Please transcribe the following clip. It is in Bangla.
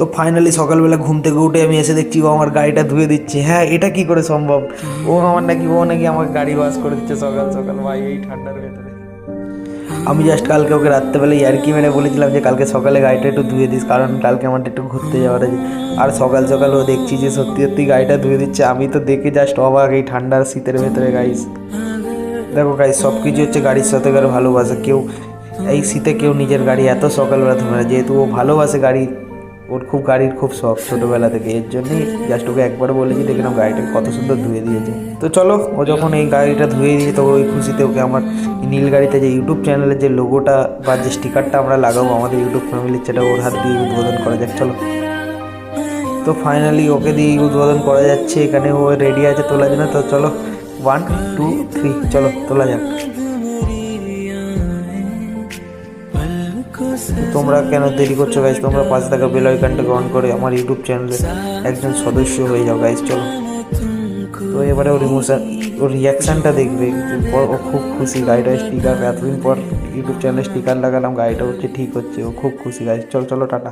তো ফাইনালি সকালবেলা ঘুম থেকে উঠে আমি এসে দেখছি ও আমার গাড়িটা ধুয়ে দিচ্ছে। হ্যাঁ, এটা কি করে সম্ভব? ও নাকি আমাকে গাড়ি ওয়াশ করে দিচ্ছে সকাল সকাল, ভাই এই ঠান্ডার ভেতরে। আমি জাস্ট কালকে ওকে রাত্রেবেলা ইয়ার্কি মেরে বলেছিলাম যে কালকে সকালে গাড়িটা একটু ধুয়ে দিস, কারণ কালকে আমার একটু ঘুরতে যাওয়ার আছে। আর সকাল সকাল ও দেখছি যে সত্যি সত্যি গাড়িটা ধুয়ে দিচ্ছে। আমি তো দেখে জাস্ট অবাক এই ঠান্ডার শীতের ভেতরে গাইস। দেখো গাইস, সব কিছু হচ্ছে গাড়ির সাথে ভালোবাসা। কেউ এই শীতে কেউ নিজের গাড়ি এত সকালবেলা ধুবে না, যেহেতু ও ভালোবাসে গাড়ি, ওর খুব গাড়ির খুব শখ ছোটোবেলা থেকে। এর জন্যই জাস্ট ওকে একবার বলেছি, দেখলাম গাড়িটা কত সুন্দর ধুয়ে দিয়েছে। তো চলো, ও যখন এই গাড়িটা ধুয়ে দিয়েছে তো ওই খুশিতে ওকে আমার নীল গাড়িতে যে ইউটিউব চ্যানেলের যে লোগোটা বা যে স্টিকারটা আমরা লাগাবো আমাদের ইউটিউব ফ্যামিলির, সেটা ওর হাত দিয়ে উদ্বোধন করা যাক। চলো, তো ফাইনালি ওকে দিয়ে উদ্বোধন করা যাচ্ছে। এখানে ও রেডি আছে তোলার জন্য। তো চলো 1 2 3 চলো তোলা যাক। তোমরা কেন দেরি করছো গাইজ? তোমরা পাশে থাকা বেল আইকনটাকে অন করে আমার ইউটিউব চ্যানেলের একজন সদস্য হয়ে যাও গাইজ। চলো, তো এবারে ওর রিয়াকশানটা দেখবে। ও খুব খুশি, গাড়িটা স্টিকার এতদিন পর ইউটিউব চ্যানেলে স্টিকার লাগালাম, গাড়িটা হচ্ছে ঠিক হচ্ছে, ও খুব খুশি গাইজ। চলো চলো, টাটা।